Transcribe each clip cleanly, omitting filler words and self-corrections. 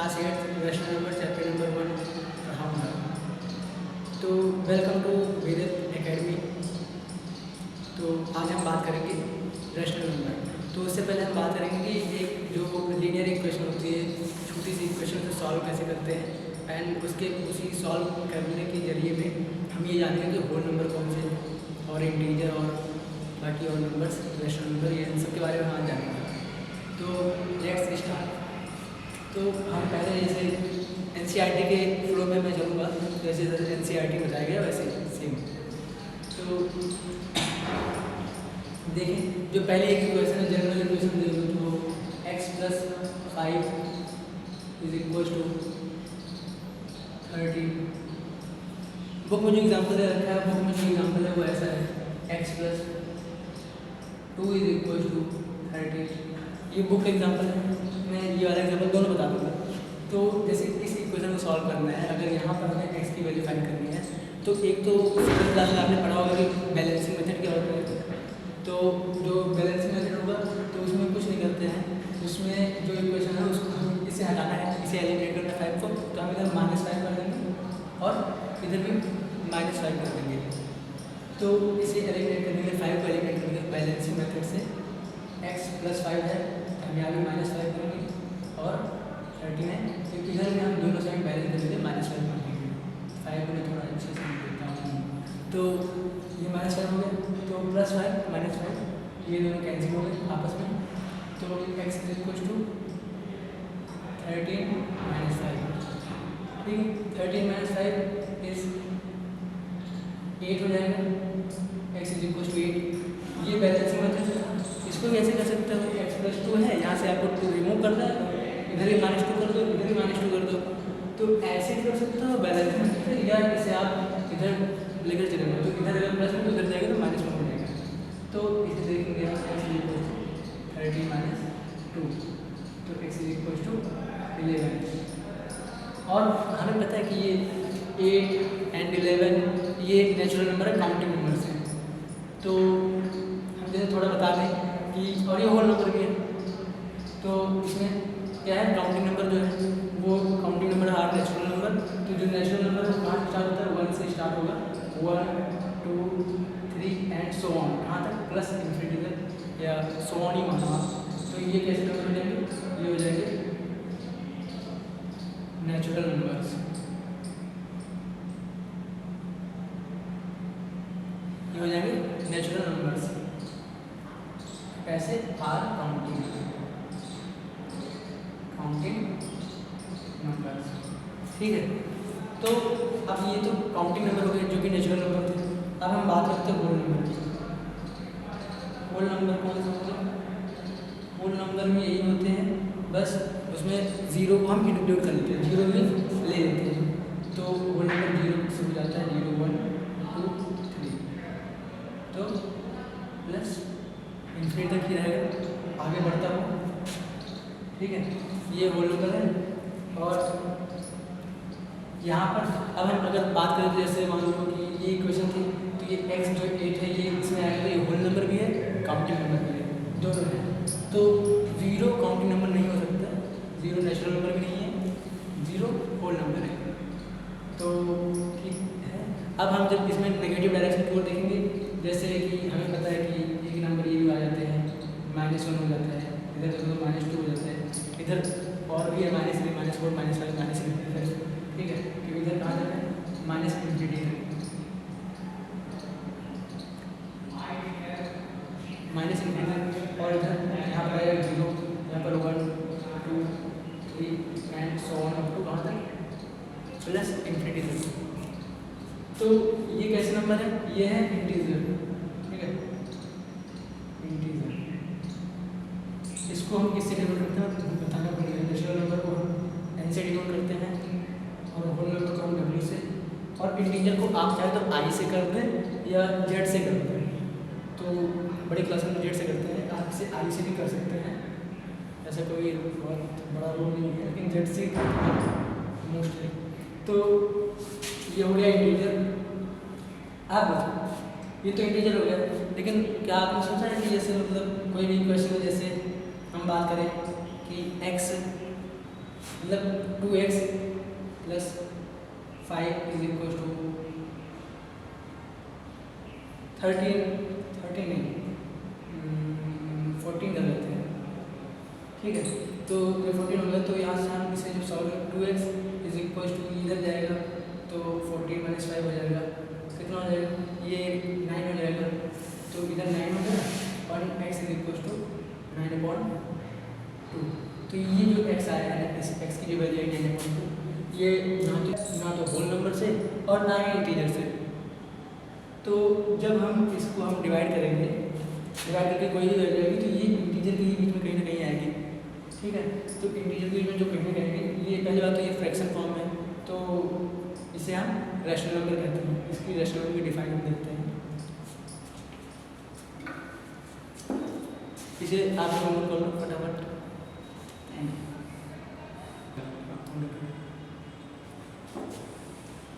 Class 8 rational number chapter number 1 पढ़ाऊँगा। तो welcome to Vedic academy. तो आज हम बात करेंगे रैशनल नंबर। तो उससे पहले हम बात करेंगे कि एक जो लीनियर इक्वेशन होती है, छोटी सी इक्वेशन को सॉल्व कैसे करते हैं एंड उसी सॉल्व करने के जरिए में हम ये जानते हैं कि होल नंबर कौन से हैं और इंटीजर और बाकी और नंबर्स रैशनल नंबर, ये इन सब के बारे में हम जानेंगे। तो लेट्स स्टार्ट। तो हम पहले जैसे एनसीईआरटी के फ्लो में मैं चलूँगा, जैसे एनसीईआरटी बताया गया वैसे सेम। तो देखें, जो पहले एक इक्वेशन है, जनरल इक्वेशन दे दो, तो x + 5 = 30। बुक में जो एग्जाम्पल दे रखा है, बुक में जो एग्जाम्पल है वो ऐसा है, x + 2 = 30। ये बुक एग्जाम्पल है, मैं ये वाला एग्जाम्पल दोनों बता दूँगा। तो जैसे इस इक्वेशन को सॉल्व करना है, अगर यहाँ पर हमें x की वैल्यू फाइंड करनी है, तो एक तो सिंपल क्लास में आपने पढ़ा होगा कि बैलेंसिंग मेथड क्या होता है। तो जो बैलेंसिंग मेथड होगा तो उसमें कुछ नहीं करते हैं, उसमें जो इक्वेशन है उसको हम इसे हटाना है, इसे एलिमिनेट करना है 5 को, तो हम इधर -5 कर देंगे और इधर भी -5 कर देंगे। तो इसे एलिमिनेट करने के लिए 5 को एलिमिनेट करेंगे बैलेंसिंग मेथड से। x + 5 है, हम यहाँ भी -5 करेंगे और 30 है, तो इधर में हम दोनों साइड बैलेंस करेंगे, -5 कर देंगे। 5 को मैं थोड़ा अच्छे से देता हूँ, तो ये -5 हो गया, तो +5 -5 ये दोनों कैंसिल हो गए आपस में। तो x = 13 - 5, ठीक है। 13 - 5 इज 8 हो जाएगा, x = 8। ये बैलेंसिंग मेथड है। इसको कैसे कर सकते हो, x + 2 है, यहाँ से आपको 2 रिमूव करना है, इधर ही -2 कर दो, इधर ही -2 कर दो। तो ऐसे कर सकते हो बैलेंसिंग मेथड, या इसे आप इधर लेकर चलेंगे, तो इधर अगर प्लस में तो उधर जाएगा तो -1 हो जाएगा। तो इसे देखेंगे हम, x = 30 - 2, तो x = 11। और हमें पता है कि ये 8 और 11 ये नेचुरल नंबर है, काउंटिंग नंबर से। तो हम जैसे थोड़ा बता दें कि, और ये होल नंबर भी है, तो इसमें क्या है, काउंटिंग नंबर जो है वो काउंटिंग नंबर है नेचुरल नंबर। तो जो नेचुरल नंबर है वो कहाँ से स्टार्ट होता है, 1 से स्टार्ट होगा, 1 2 3 एंड सो ऑन, कहाँ तक, प्लस इन्फिनिटी तक, या सो ऑन ही माना। तो ये कैसे नंबर हो जाएंगे, ये हो जाएंगे नेचुरल नंबर्स। ये हो जाएंगे नेचुरल नंबर्स, कैसे, आर काउंटिंग नंबर्स, ठीक है। तो अब ये तो काउंटिंग नंबर हो गए जो कि नेचुरल नंबर थे। अब हम बात करते हैं होल नंबर की। होल नंबर कौन से होते हैं, होल नंबर में यही होते हैं, बस उसमें 0 को हम इंक्लूड कर लेते हैं, 0 भी ले लेते हैं। तो होल नंबर 0 से हो जाता है 0 1 2 3, तो प्लस इन्फिनिटी तक ही रहेगा, आगे बढ़ता हो, ठीक है। ये होल नंबर है। और यहाँ पर अब हम अगर बात करें तो जैसे मान लो कि ये इक्वेशन थी, तो ये x जो 8 है ये इसमें आएगा, ये होल नंबर भी है, काउंटिंग नंबर भी है, दोनों है। तो 0 काउंटिंग नंबर नहीं हो सकता, 0 नेचुरल नंबर भी नहीं है, 0 होल नंबर है। तो ठीक है। अब हम जब इसमें नेगेटिव डायरेक्शन की ओर देखेंगे, जैसे कि हमें पता है कि एक नंबर ये भी आ जाते हैं, -1 हो जाता है, इधर तो -2 हो जाता है, इधर और भी है -3 -4 -5 -6, ठीक है। क्योंकि इधर कहाँ जाना है, -इन्फिनिटी तक, -इन्फिनिटी, और इधर यहाँ पर है 0, यहाँ पर 1 2 3 and so on up to कहाँ तक, प्लस इन्फिनिटी तक। तो ये कैसे नंबर है, ये है इंटीजर, ठीक है, इंटीजर। इसको हम किससे डिनोट करते हैं बताना पड़ेगा, नेचुरल नंबर को हम n से डिनोट करते हैं और होल नंबर को हम w से, और इंटीजर को आप चाहे तो i से कर दें या z से कर दें। तो बड़ी क्लास में z से करते हैं, आप इसे i से भी कर सकते हैं, ऐसा कोई बहुत बड़ा रोल नहीं है, लेकिन z से मोस्टली। तो ये हो गया इंटीजर। अब ये तो इंटीजर हो गया, लेकिन क्या आपने सोचा है कि जैसे मतलब कोई भी क्वेश्चन में जैसे हम बात करें कि x मतलब 2x plus 5 is equal to 13 नहीं 14 कर लेते हैं, ठीक है। तो ये 14 हो गया, तो यहाँ से हम इसे जब सॉल्व करें 2x इज इक्वल टू इधर जाएगा तो 14 माइनस 5 हो जाएगा, कितना हो जाएगा, ये 9 हो जाएगा, तो इधर 9 हो गया और x इज इक्वल टू 9/2। तो ये जो x आया है, इस x की जो वैल्यू है 9/2, ये ना तो होल नंबर से और ना ही इंटीजर से। तो जब हम इसको हम डिवाइड करेंगे, डिवाइड करके कोई भी वैल्यू आएगी तो ये इंटीजर के बीच में कहीं ना कहीं आएगी, ठीक है। तो इंटीजर के बीच में जो कहीं ना कहीं, ये पहली बात तो ये फ्रैक्शन फॉर्म है, तो इसे हम रैशनल नंबर कहते हैं, इसकी रैशनल नंबर की डिफाइन हम देते हैं। इसे आप नोट कर लो फटाफट।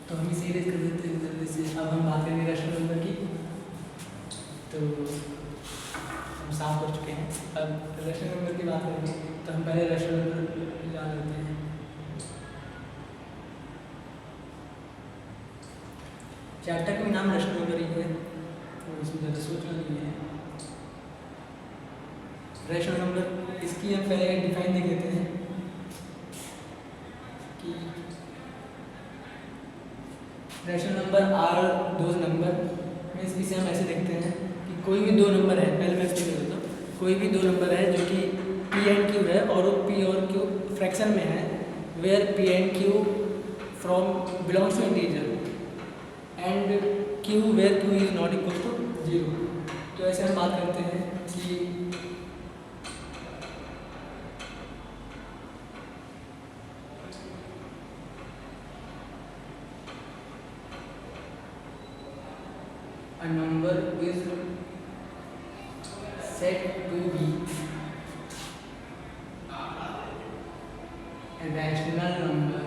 तो हम इसे इरेज कर देते हैं जल्दी से। अब हम बात करेंगे रैशनल नंबर की, तो हम साफ कर चुके हैं। अब रैशनल नंबर की बात करेंगे तो हम पहले रैशनल नंबर जान लेते हैं। चैप्टर का भी नाम रैशनल नंबर ही है, तो इसमें ज़्यादा सोचना नहीं है। रैशनल नंबर, इसकी हम पहले डिफाइन देख लेते हैं कि rational number are those number means, इसे हम ऐसे देखते हैं कि कोई भी दो नंबर है, पहले मैं एक्सप्लेन कर देता हूँ। कोई भी दो नंबर है जो कि पी एंड क्यू है और वो पी और क्यू फ्रैक्शन में है, where P and Q from belongs to integer and Q where Q is not equal to 0। तो ऐसे हम बात करते हैं कि a number is said to be a rational number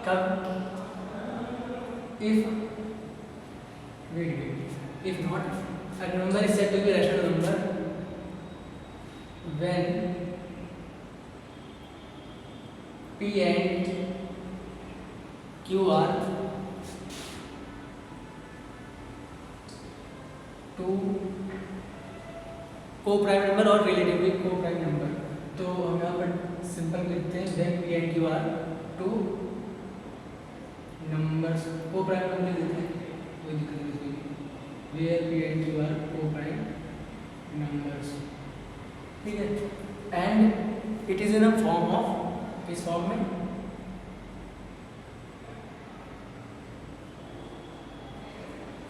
कब, if not, a number is said to be a rational number when P and Q are two co-prime number और relatively co-prime number। तो हम यहाँ पर simple लिखते हैं when P and Q are two numbers co-prime number लिख देते हैं, कोई दिक्कत नहीं, where P and Q are co-prime numbers, ठीक है। and it is in a form of, इस फॉर्म में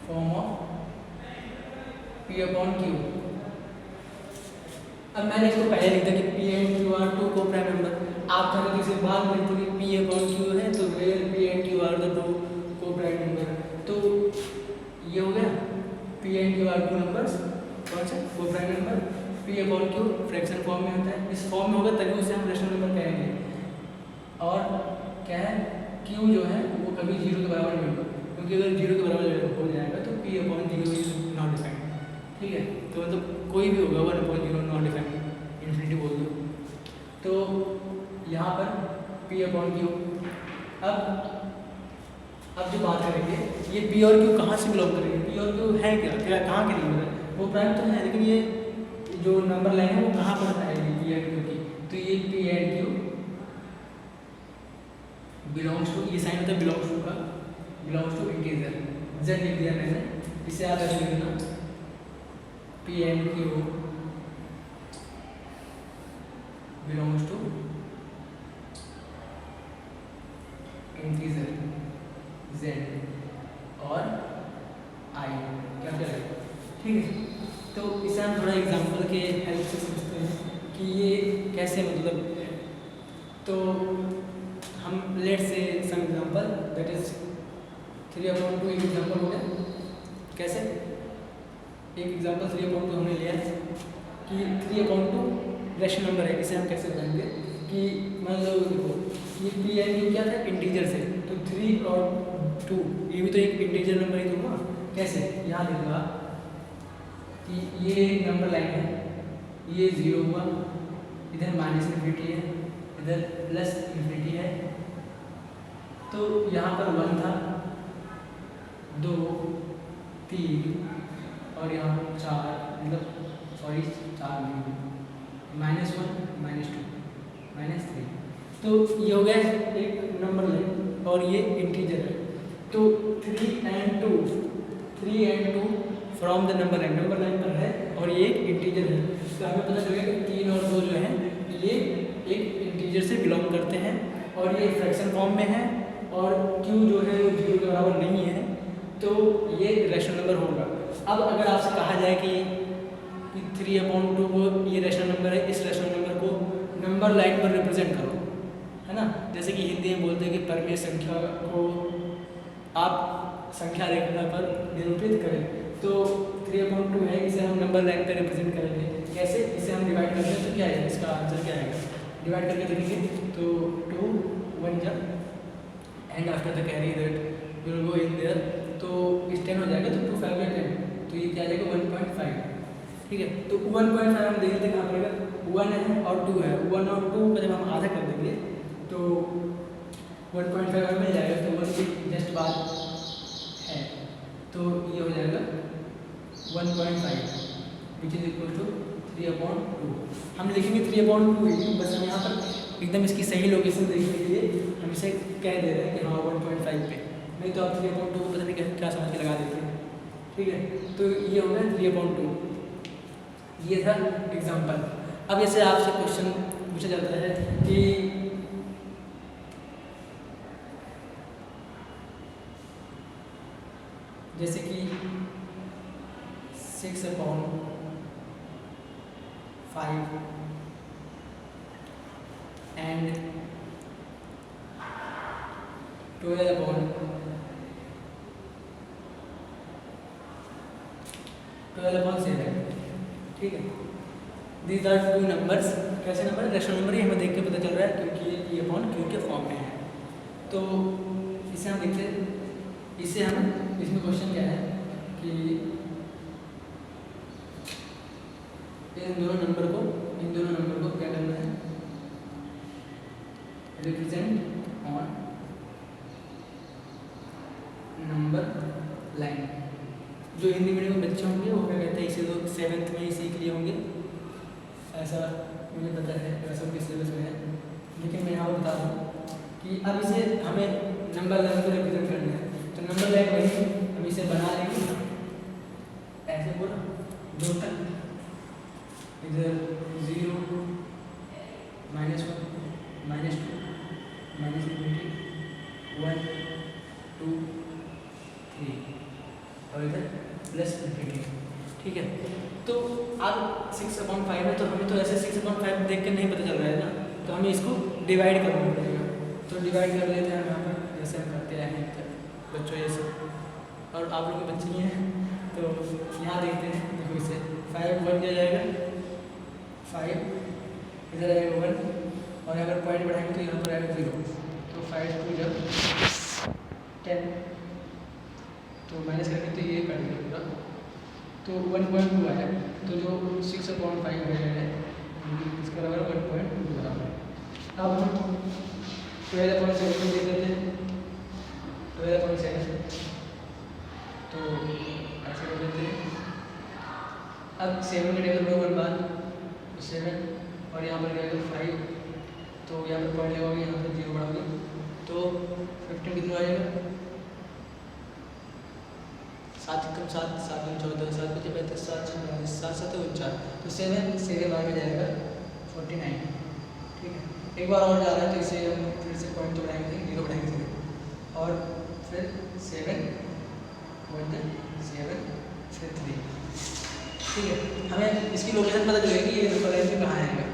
form of P upon Q। अब मैंने इसको पहले लिख दिया कि P and Q are two को प्राइम नंबर। आप चाहे तो इसे बाद में लिखते कि P अपॉन Q है तो where P and Q are the two को प्राइम नंबर। तो ये हो गया P and Q are two numbers, कौन सा को prime number, P upon Q fraction form में होता है। इस फॉर्म में होगा तभी उसे हम रैशनल नंबर कहेंगे। और क्या है, Q जो है वो कभी 0 के बराबर नहीं होगा, क्योंकि अगर 0 के बराबर हो जाएगा तो P upon 0 is not defined, ठीक है। तो मतलब कोई भी होगा 1/0 नॉट डिफाइंड, इन्फिनिटी बोल दो। तो यहाँ पर P अपॉन Q। अब जो बात करेंगे ये P और Q कहाँ से बिलोंग करेंगे, P और Q है क्या कहाँ के लिए, वो प्राइम तो है लेकिन ये जो नंबर लाइन है वो कहाँ पर आएगी P एंड Q की। तो ये P and Q belongs to, ये साइन होता है बिलोंग्स टू का, बिलोंग्स टू इंटीजर, z लिख दिया मैंने। इसे आप ऐसे लिखना P and Q belongs to integer z और I, क्या क्या है, ठीक है। तो इसे हम थोड़ा एग्जांपल के हेल्प से समझते हैं कि ये कैसे, मतलब तो हम लेट से सम एग्जांपल दैट इज 3/2 एक एग्जांपल हो गया। कैसे, एक एग्जांपल 3/2 हमने लिया कि 3/2 रैशनल नंबर है। इसे हम कैसे बताएंगे कि मान लो देखो ये P एंड Q क्या था, इंटीजर से, तो 3 और 2 ये भी तो एक इंटीजर नंबर ही दूंगा। कैसे, यहाँ लिखूंगा कि ये नंबर लाइन है ये 0 हुआ, इधर माइनस इन्फिनिटी है, इधर प्लस इन्फिनिटी है। तो यहाँ पर 1 था, 2, 3 और यहाँ 4, मतलब सॉरी 4 नहीं, -1, -2, -3। तो ये हो गया एक नंबर लाइन और ये इंटीजर है। तो 3 and 2 from the number line पर है और ये एक इंटीजर है। तो हमें पता चल गया कि 3 और 2 जो हैं ये एक इंटीजर से बिलोंग करते हैं और ये फ्रैक्शन फॉर्म में है और q जो है वो 0 के बराबर नहीं है, तो ये रैशनल नंबर होगा। अब अगर आपसे कहा जाए कि 3/2 को ये रैशनल नंबर है, इस रैशनल नंबर को नंबर लाइन पर रिप्रेजेंट करो, है ना। जैसे कि हिंदी में बोलते हैं कि परमेय संख्या को आप संख्या रेखा पर निरूपित करें, तो 3/2 है, इसे हम नंबर लाइन पर रिप्रेजेंट करेंगे। कैसे? इसे हम डिवाइड करते हैं तो क्या है इसका आंसर क्या आएगा, डिवाइड करके देखेंगे तो 2 1 जा and after the carry that will go in their, तो इस 10 हो जाएगा, तो 2 5 10, तो ये क्या आ जाएगा 1.5। ठीक है, तो 1.5 हम देख लेते हैं कहाँ पर 1 है और 2 है। 1 और 2 का जब हम आधा कर देंगे तो 1.5 हमें मिल जाएगा, तो 1 की जस्ट बात है, तो ये हो जाएगा 1.5 विच इज इक्वल टू 3/2। हम लिखेंगे 3/2, बस हम यहाँ पर एकदम इसकी सही लोकेशन देखने के लिए हम इसे कह दे रहे हैं कि हाँ 1.5 पे, नहीं तो आप 3/2 को पता नहीं क्या समझ के लगा देते हैं। ठीक है, तो ये हो गया 3/2, ये था एग्जाम्पल। अब जैसे आपसे क्वेश्चन पूछा जाता है कि जैसे कि 6/5 एंड 12/7, ठीक है। दीज आर 2 नंबर्स, कैसे नंबर, रैशनल नंबर ही हमें देख के पता चल रहा है क्योंकि ये P/Q के फॉर्म में है। तो इसे हम देखते हैं, इससे हम इसमें क्वेश्चन क्या है कि इन दोनों नंबर को क्या करना है, रिप्रेजेंट ऑन नंबर लाइन। जो हिंदी मीडियम के बच्चे होंगे वो क्या कहते हैं, इसे तो 7th में ही सीख लिए होंगे, ऐसा मुझे पता है, वैसा उनके सिलेबस में है, लेकिन मैं यहाँ पर बता दूँ कि अब इसे हमें नंबर लाइन को रिप्रेजेंट करना है। तो नंबर लाइन वही हम इसे बना लेंगे ऐसे पूरा 2 तक, इधर 0 -1 -2 -3 1 2 3 और इधर +∞। ठीक है, तो अब 6/5 है, तो हमें तो ऐसे 6/5 देख कर नहीं पता चल रहा है ना, तो हमें इसको डिवाइड करना पड़ेगा। तो डिवाइड कर लेते हैं यहाँ पर, जैसे हम करते हैं बच्चों जैसे, और आप लोग के बच्चे ही हैं तो यहाँ देखते हैं। देखो इसे 5 1 दिया जाएगा, 5 इधर आएगा 1 और अगर पॉइंट बढ़ाएंगे तो यहाँ पर आएगा 0, तो 5 2 जब 10, तो माइनस करेंगे तो ये कट गया पूरा, तो 1.2 आया। तो जो 6/5 है इसका बराबर 1.2 बराबर। अब हम 12.7 देख लेते हैं, 12.7 तो ऐसे कर देते हैं। अब 7 के टेबल में 1 बार 7 और यहाँ पर क्या 5, तो यहाँ पर पॉइंट लगाओगे, यहाँ पर 0 बढ़ाओगे तो 15 कितना आएगा, 7 कम 7 7 14 7 बचे 35 7 7 7 49, तो 7 बार में जाएगा 49। ठीक है, एक बार और जा रहा है तो इसे हम फिर से पॉइंट तो बढ़ाएंगे, 0 बढ़ाएंगे और फिर 7 7 फिर 3। ठीक है, हमें इसकी लोकेशन पता चलेगी कि ये नंबर लाइन में कहाँ आएगा,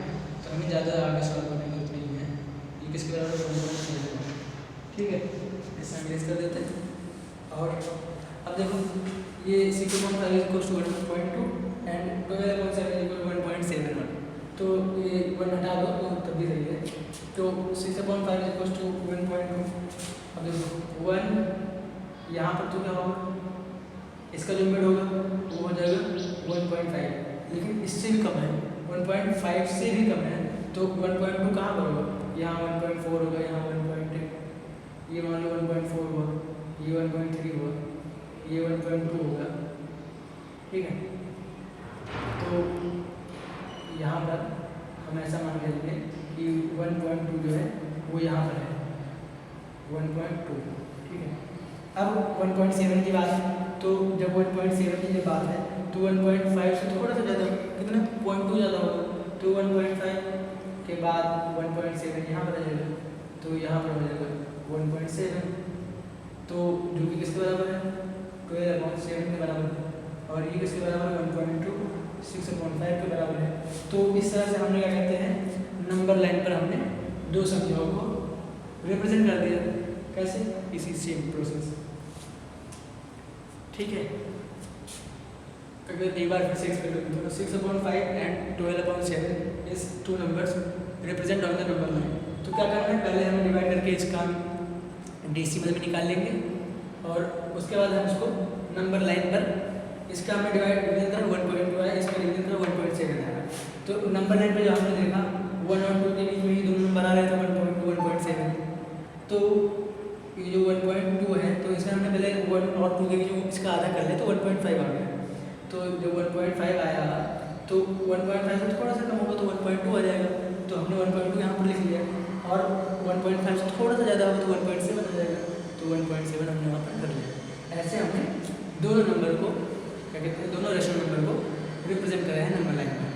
तो हमें ज़्यादा आगे सॉल्व करने की जरूरत नहीं है, ये किसके बराबर। ठीक है, इसे हम इरेज कर देते हैं। और अब देखो ये 6/5 = 1.2 एंड 12.7 = 1.71, तो ये 1 हटा दो तो तब भी सही है। तो 6/5 = 1.2। अब देखो 1 यहाँ पर तो क्या होगा, इसका जो मिड होगा वो हो जाएगा 1.5, लेकिन इससे भी कम है 1.5 से भी कम है तो 1.2 कहाँ पर होगा, यहाँ 1.4 होगा, यहाँ 1.8, ये मान लो 1.4 हुआ, ये 1.3 हुआ, ये 1.2 होगा, ठीक है। तो यहाँ पर हम ऐसा मान लेंगे कि 1.2 जो है वो यहाँ पर है 1.2, ठीक है। अब 1.7 की बात है, तो जब 1.7 की बात है तो 1.5 से थोड़ा सा ज़्यादा, कितना 0.2 ज़्यादा होगा, तो 1.5 के बाद 1.7 यहाँ पर आ जाएगा, तो यहाँ पर हो जाएगा 1.7, तो जो कि किसके बराबर है 12/7 के बराबर है, और ये किसके बराबर है 1.2 6/5 के बराबर है। तो इस तरह से हमने क्या कहते हैं, नंबर लाइन पर हमने दो संख्याओं को रिप्रेजेंट कर दिया, कैसे, इसी सेम प्रोसेस, ठीक है। अगर एक बार फिर से एक्सप्लेन करते हैं, 6/5 and 12/7 is two numbers represent on the number line. तो क्या करना है, पहले हम डिवाइड करके इसका डेसिमल में निकाल लेंगे, और उसके बाद हम इसको नंबर लाइन पर इसका हमें डिवीजन कर 1.2 है, इसका डिवीजन कर 1.7 है। तो नंबर लाइन पर जो हमने देखा 1 और 2 के बीच में ही दोनों नंबर आ रहे थे 1.2 1.7, तो ये जो 1.2 है तो इसमें हमने पहले 1 और 2 के बीच में इसका आधा कर लिया तो 1.5 आ गया। तो जब 1.5 आया तो 1.5 से थोड़ा सा कम होगा तो 1.2 आ जाएगा, तो हमने 1.2 यहाँ पर लिख लिया, और 1.5 से थोड़ा सा ज़्यादा होगा तो 1.7 आ जाएगा, तो 1.7 हमने वहाँ पर कर लिया। ऐसे हमने दोनों नंबर को क्या कहते हैं, दोनों रेशनल नंबर को रिप्रेजेंट कर रहे हैं नंबर लाइन में।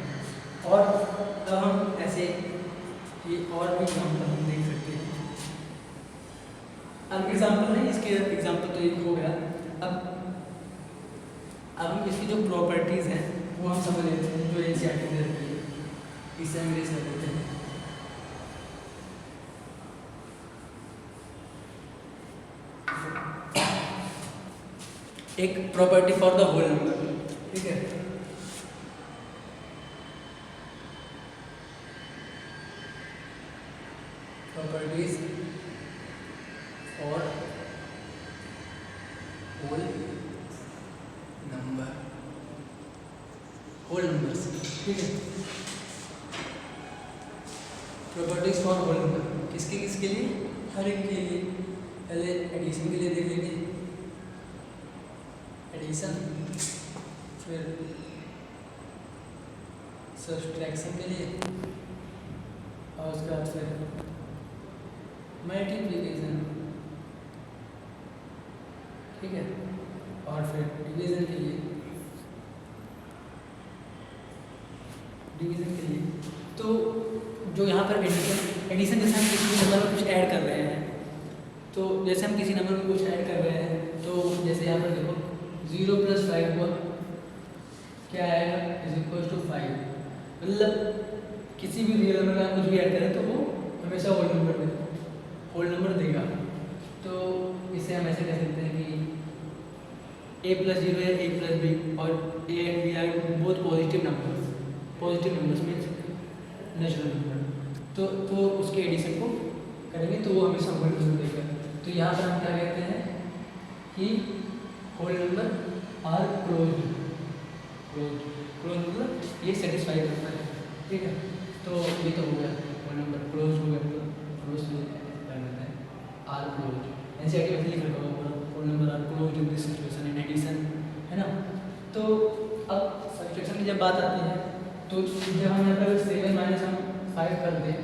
और अब हम ऐसे ये और भी एग्जाम्पल हम देख सकते हैं। अब एग्जाम्पल नहीं, इसके एग्जाम्पल तो एक हो गया। अब हम इसकी जो प्रॉपर्टीज़ हैं वो हम समझ लेते हैं, जो एनसीईआरटी में रहती है, इससे हम अंग्रेज कर लेते हैं। एक property for the whole number, ठीक है। Properties for whole number, whole numbers, ठीक है। प्रॉपर्टीज फॉर होल नंबर किसके किसके लिए, हर एक के लिए। पहले एडिशन के लिए देख लेंगे, एडिशन, फिर सब्सट्रैक्शन के लिए, और उसके बाद फिर मल्टीप्लिकेशन, ठीक है, और फिर डिवीजन के लिए, डिवीजन के लिए। तो जो यहाँ पर एडिशन जैसे हम किसी नंबर में कुछ ऐड कर रहे हैं, तो जैसे हम किसी नंबर में कुछ ऐड कर रहे हैं, तो जैसे यहाँ पर देखो 0 + 5 हुआ, क्या आएगा, = 5। मतलब किसी भी रियल नंबर का कुछ भी ऐड करें तो वो हमेशा होल नंबर देगा। तो इसे हम ऐसे कह सकते हैं कि a + 0 है, a + b, और a and b are both positive numbers means natural number. तो उसके एडिशन को करेंगे तो वो हमेशा होल नंबर देगा। तो यहाँ पर हम क्या कहते हैं कि होल नंबर आर क्लोज्ड मतलब ये सेटिस्फाई करता है, ठीक है। तो ये तो हो गया होल नंबर क्लोज हो गया, क्लोज कर लेते हैं आर क्लोज, ऐसे आगे लिख रखा होगा whole number are close in this situation in addition, है ना। तो अब सब्सट्रैक्शन की जब बात आती है तो जब हम यहाँ पर 7 - 5 कर दें,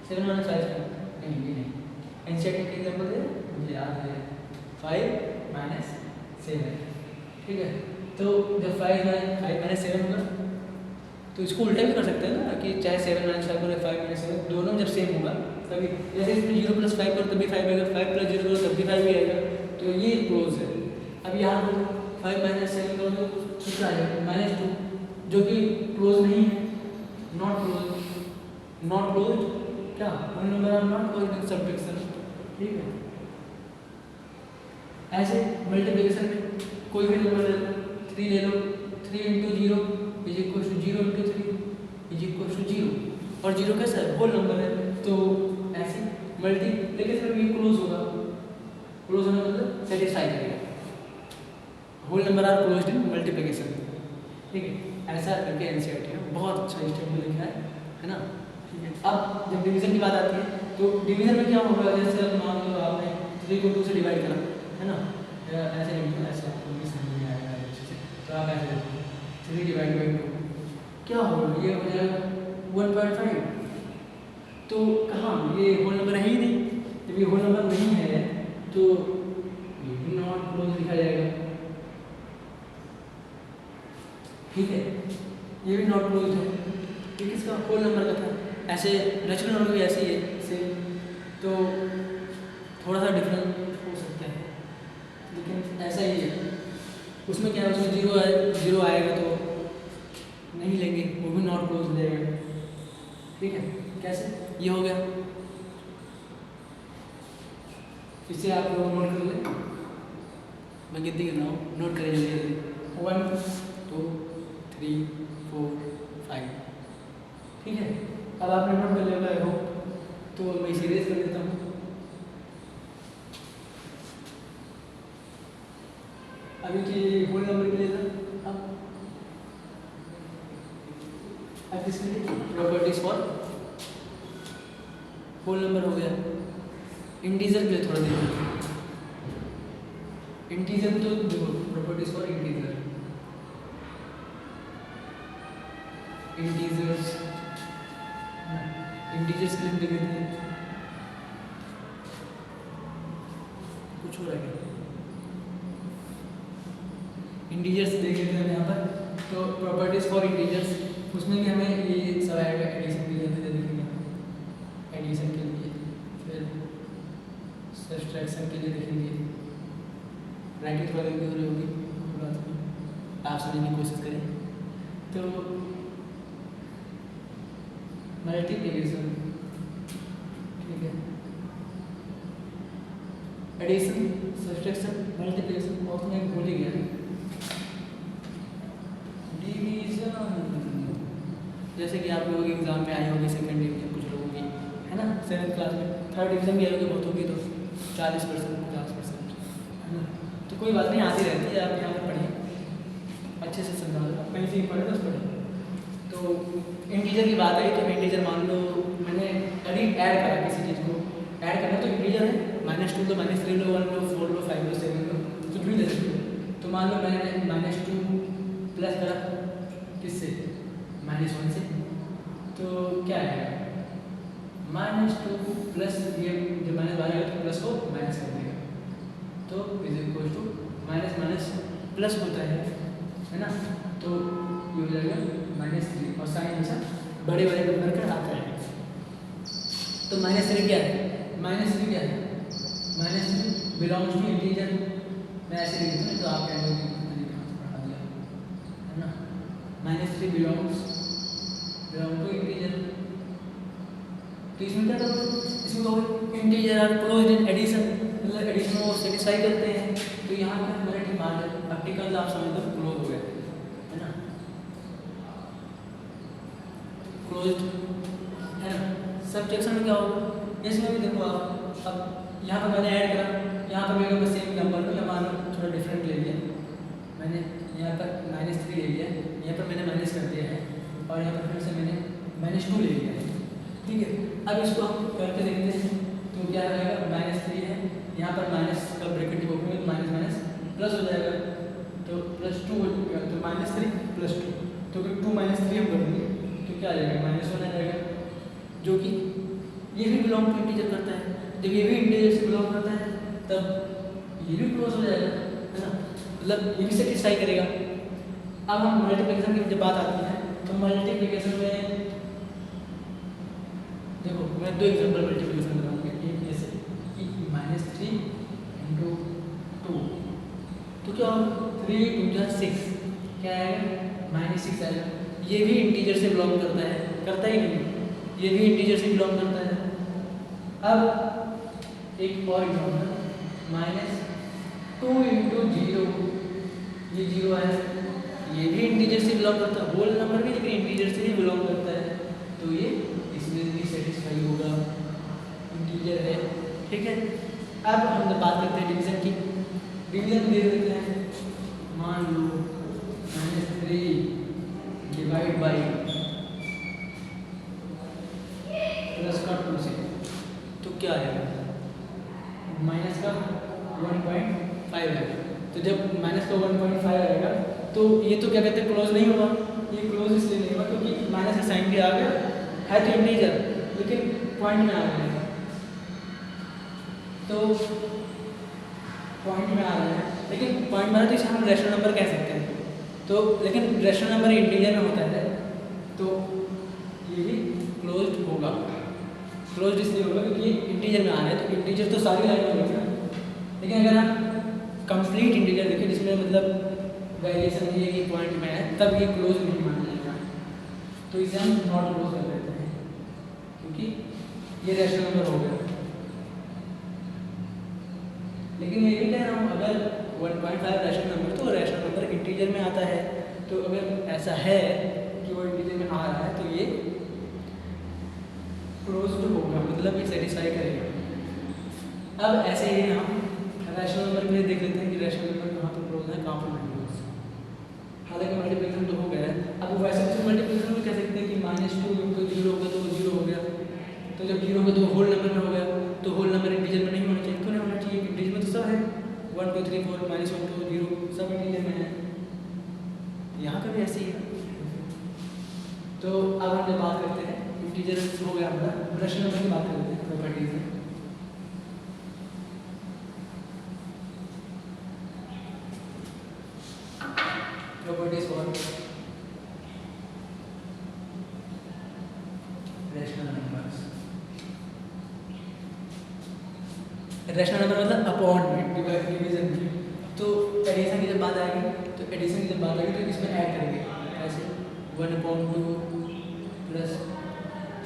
7 - 5 नहीं, ये नहीं, एनसीईआरटी के एग्जाम्पल दे मुझे याद है 5 - 7, ठीक है। तो जब 5 - 7 होगा तो इसको उल्टा भी कर सकते हैं ना, कि चाहे 7 - 5 और 5 - 7 दोनों जब सेम होगा तभी, जैसे इसमें 0 + 5 करो तभी 5 आएगा, 5 + 0 करो तब भी 5 ही आएगा, तो ये क्लोज है। अब यहाँ पर 5 - 7 करो तो कितना आएगा -2, जो कि क्लोज नहीं है, नॉट क्लोज क्या, whole number are not close in subtraction, ठीक है। ऐसे मल्टीप्लिकेशन में कोई भी नंबर ले लो, 3 ले लो, 3 × 0 = 0 × 3 = 0, और 0 कैसा है, होल नंबर है। तो ऐसे मल्टीप्लिकेशन में क्लोज होगा, क्लोज होने मतलब सेटिस्फाई करेगा, whole number are closed in multiplication, ठीक है, ऐसा करके एनसीईआरटी में बहुत अच्छा स्टेप में लिखा है ना। ठीक है, अब जब डिवीजन की बात आती है तो डिवीजन में क्या होगा, जैसे अब मान लो आपने 3 को 2 से डिवाइड करा है ना, ऐसे नहीं ऐसे आपको भी समझ में आएगा अच्छे से, तो आप ऐसे देखो 3 डिवाइड बाई 2 क्या होगा, ये हो जाएगा 1.5। तो कहाँ ये होल नंबर है ही नहीं, जब ये होल नंबर नहीं है तो ये भी नॉट क्लोज लिखा जाएगा। ठीक है, ये भी नॉट क्लोज है, ये किसका होल नंबर का था। ऐसे नेचुरल नंबर भी ऐसे ही है सेम, तो थोड़ा सा डिफरेंट हो सकता है लेकिन ऐसा ही है। उसमें क्या है, उसमें जीरो आएगा तो नहीं लेंगे, वो भी नॉट क्लोज लेगा। ठीक है, कैसे ये हो गया, इसे आप लोग नोट कर लें, मैं गिनती कर रहा हूँ, नोट करें जल्दी जल्दी। 1 2 3 4 5। ठीक है, अब आपने नोट कर लिया होगा, तो मैं इसे रेज कर देता हूँ। अभी कि होल नंबर के लिए था, अब किसके लिए प्रॉपर्टीज फॉर होल नंबर हो गया। इंटीजर के लिए थोड़ा देखो, इंटीजर तो देखो प्रॉपर्टीज फॉर इंटीजर, इंटीजर्स के लिए देख लेते हैं, कुछ हो रहा है इंटीजर्स देख लेते हैं यहाँ पर। तो प्रॉपर्टीज फॉर इंटीजर्स, उसमें भी हमें ये सब आएगा, एडिशन के लिए देखेंगे, एडिशन के लिए, फिर सब्सट्रैक्शन के लिए देखेंगे। राइटिंग थोड़ा गलती हो रही होगी, आप समझने की कोशिश करें। तो मल्टीप्लिकेशन, ठीक है, एडिशन, सब्सट्रैक्शन, मल्टीप्लिकेशन, और मैं भूल ही गया डिवीजन। जैसे कि आप लोगों के एग्जाम में आई होगी सेकंड डिवीजन कुछ लोगों की, है ना, 7th क्लास में, 3rd डिवीजन भी आई होगी बहुत होगी, तो 40% 50%, है ना। तो कोई बात नहीं, आती रहती है, आप यहाँ पर पढ़िए अच्छे से समझा दो, कहीं से पढ़े बस पढ़े। तो इंटीजर की बात आई तो इंटीजर मान लो मैंने अभी ऐड करा किसी चीज़ को, ऐड करना तो इंटीजर है, -2 लो, -3 लो, 1 लो, 4 लो, 5 लो, 7 लो, कुछ भी ले सकते हो। तो मान लो मैंने -2 प्लस करा किससे, -1 से, तो क्या आएगा, -2 प्लस ये जब माइनस बाहर आएगा तो प्लस को माइनस कर देगा, तो is equal to minus minus plus होता है ना, तो ये हो जाएगा -3, और साइन हमेशा बड़े बड़े नंबर का आता है। तो -3 क्या है, -3 क्या है, -3 बिलोंग्स टू इंटीजर, मैं ऐसे लिख दूँ तो आप कहेंगे पढ़ा दिया, है ना। -3 बिलोंग टू इंटीजर, तो इसमें क्या करोगे, इसमें integer are closed in addition, मतलब एडिशन को सेटिस्फाई करते हैं, तो यहाँ पर हमारा डिमांड आर्टिकल आप समझ लो क्लोज हो गया, है ना, क्लोज्ड, है ना। सब्जेक्शन में क्या होगा, इसमें भी देखो आप, अब यहाँ पर मैंने ऐड करा, यहाँ पर मेरे सेम नंबर लो, या मान लो थोड़ा डिफरेंट ले लिया मैंने, यहाँ पर -3 ले लिया, यहाँ पर मैंने माइनस कर दिया है, और यहाँ पर फिर से मैंने -2 ले लिया है। ठीक है, अब इसको हम करके देखते हैं, तो क्या रहेगा, -3 है, यहाँ पर माइनस का ब्रैकेट में माइनस माइनस प्लस हो जाएगा, तो +2 हो जाएगा, तो -3 + 2, तो 2 - 3 हम करेंगे तो क्या आ जाएगा, -1 आ जाएगा, जो कि ये भी बिलोंग टू इंटीजर करता है। जब ये भी इंटीजर से बिलोंग करता है तब ये भी क्लोज हो जाएगा, है ना, मतलब ये भी सेटिस्फाई करेगा। अब हम मल्टीप्लिकेशन की जब बात आती है तो मल्टीप्लिकेशन में देखो मैं 2 एग्जांपल मल्टीप्लिकेशन बताऊंगा, एक ऐसे कि -3 × 2, तो क्या होगा, 3 × 2 = 6, क्या आएगा, -6 आएगा। ये भी इंटीजर से बिलोंग करता है, करता ही नहीं, ये भी इंटीजर से बिलोंग करता है। अब एक और एग्जांपल, -2 × 0, ये 0 है, ये भी इंटीजर से बिलोंग करता है, होल नंबर भी लेकिन इंटीजर से ही बिलोंग करता है, तो ये इसमें भी सेटिस्फाई होगा, इंटीजर है। ठीक है, अब हम बात करते हैं डिवीजन की। डिवीजन दे देते हैं, मान लो -3 तो 1.5 आएगा। तो ये तो क्या कहते हैं क्लोज नहीं हुआ, ये क्लोज इसलिए नहीं हुआ क्योंकि माइनस का साइन भी आ गया है तो इंटीजर, लेकिन पॉइंट में आ गया, तो पॉइंट में आ रहा है, लेकिन पॉइंट में आ रहा है तो इसे हम रैशनल नंबर कह सकते हैं। तो लेकिन रैशनल नंबर इंटीजर में होता है तो ये भी क्लोज्ड होगा। क्लोज्ड इसलिए होगा क्योंकि इंटीजर में आ रहा है, तो इंटीजर तो सारी लाइन होगी ना, लेकिन अगर हम कंप्लीट इंटीजर देखें जिसमें मतलब वेरिएशन नहीं है कि पॉइंट में है, तब ये क्लोज नहीं माना जाएगा, तो इसे हम नॉट क्लोज कर देते हैं क्योंकि ये रैशनल नंबर हो गया। लेकिन ये भी कह रहा हूँ अगर 1.5 रैशनल नंबर तो रैशनल नंबर इंटीजर में आता है, तो अगर ऐसा है कि वो इंटीजर में आ रहा है तो ये क्लोज्ड होगा, मतलब ये सेटिस्फाई करेगा। अब ऐसे ही हम रैशनल नंबर के लिए देख लेते हैं कि रैशनल नंबर कहाँ पर क्लोज है, कहाँ पर नहीं क्लोज। हालांकि मल्टीप्लिकेशन तो हो गया है, अब वैसे तो मल्टीप्लिकेशन में कह सकते हैं कि -2 इंटू 0 होगा तो वो 0 हो गया, तो जब 0 होगा तो होल नंबर में हो गया, तो होल नंबर इंटीजर में नहीं होना चाहिए, क्यों नहीं होना चाहिए, इंटीजर में तो सब है 1 2 3 4 -1 2 0 सब इंटीजर में है, यहाँ का भी ऐसे ही है। तो अब हम जब बात करते हैं इंटीजर हो गया हमारा, रैशनल नंबर की बात करते हैं प्रॉपर्टीज में। Properties for rational numbers. Rational number मतलब अपॉन में, डिवीजन में। तो एडिशन की जब बात आएगी तो एडिशन की जब बात आएगी तो इसमें ऐड करेंगे ऐसे 1/2 प्लस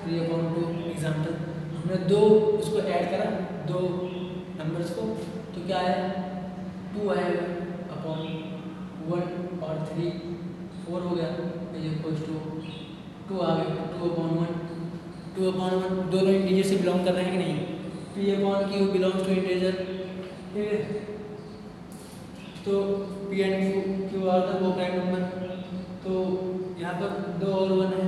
3/2 एग्जाम्पल, हमने दो उसको ऐड करा, दो नंबर्स को, तो क्या आया 2 आएगा अपॉन 1 और 3 4 हो गया, इक्वल्स टू 2 आ गया 2/1 2/1 दोनों इंटीजर से बिलोंग कर रहे हैं कि नहीं, P/Q बिलोंग्स टू इंटीजर, ठीक है, तो P and Q are the co prime number, तो यहाँ पर 2 और 1 है,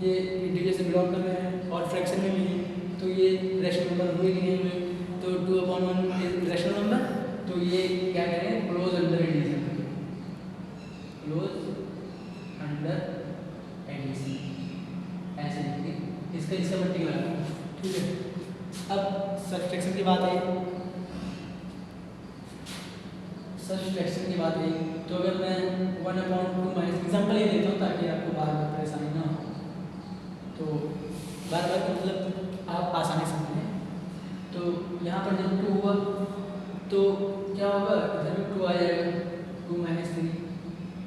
ये इंटीजर से बिलोंग कर रहे हैं और फ्रैक्शन में भी है, तो ये रैशनल नंबर हुए कि नहीं हुए, तो 2/1 इज रैशनल नंबर, तो ये क्या करें close under addition, close under addition ऐसे लिखेंगे, इसका इसका मल्टीप्लाई करो, ठीक है। अब सब्सट्रैक्शन की बात आई, सब्सट्रैक्शन की बात आई, तो अगर मैं 1/2 माइनस एग्जाम्पल ये देता हूँ ताकि आपको बार बार परेशानी ना हो, तो बार बार मतलब आप आसानी समझें। तो यहाँ पर जब 2 हुआ तो क्या होगा, इधर में 2 आ जाएगा, 2 - 3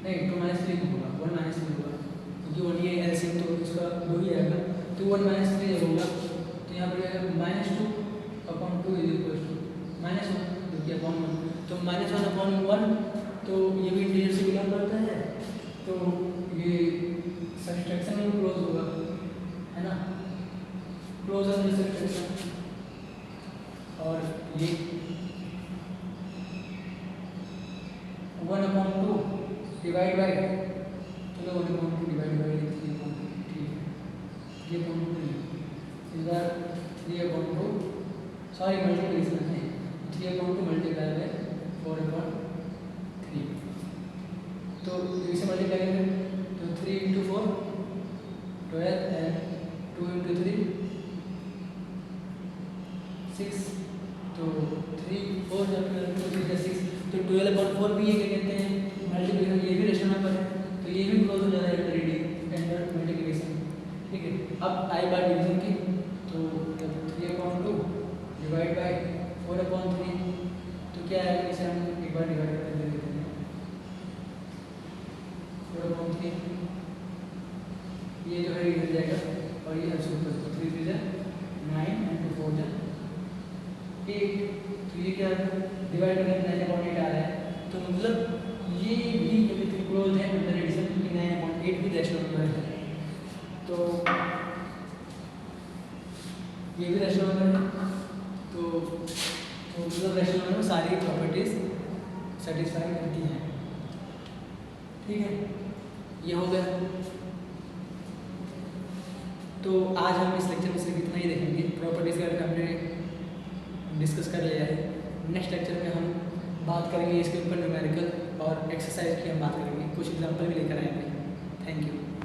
नहीं 2 - 3 होगा, 1 - 3 होगा क्योंकि 1 ये एलसीएम तो इसका 2 ही आएगा, तो 1 - 3 जब होगा तो यहाँ पर -2/2 इज इक्वल टू -1 जो कि अपॉन 1, तो -1/1, तो ये भी इंटीजर से बिलोंग करता है, तो ये सब्सट्रैक्शन में क्लोज होगा, है ना, क्लोज अंडर सब्सट्रैक्शन, और ये 1/2 डिवाइड बाय, चलो 1/2 डिवाइड बाय 3, ठीक है, ये 3 इस बार 3/2 सॉरी मल्टीप्लिकेशन है, 3/2 मल्टीप्लाई बाय 4/3, तो इसे मल्टीप्लाई करेंगे तो 3 × 4 12 एंड 2 × 3 6, तो 3 4 जब 3 6, तो 12/4 भी ये क्या कहते हैं मल्टीप्लिकेशन, ये भी रैशनल नंबर है, तो ये भी क्लोज हो जाता है अंडर मल्टीप्लिकेशन, ठीक है। अब आई बार डिवीजन की, तो 3/2 डिवाइड बाय 4/3, तो क्या है, इसे हम एक बार डिवाइड कर देते हैं 4/3, ये जो है इधर जाएगा और ये ऐसे ऊपर, तो 3 3 9 एंड 2 4 8, तो ये क्या डिवाइड करने 9/8 आ रहा है, तो मतलब ये भी कभी क्लोज है अंडर एडिशन क्योंकि 9/8 भी रैशनल नंबर है, तो ये भी रैशनल नंबर है, तो मतलब रैशनल नंबर में सारी प्रॉपर्टीज सेटिस्फाई करती हैं, ठीक है, ये हो गया। तो आज हम इस लेक्चर में सिर्फ इतना ही देखेंगे, प्रॉपर्टीज का हमने डिस्कस कर लिया है, नेक्स्ट लेक्चर में हम बात करेंगे इसके ऊपर न्यूमेरिकल और एक्सरसाइज की हम बात करेंगे, कुछ एग्जाम्पल भी लेकर आएंगे। Thank you.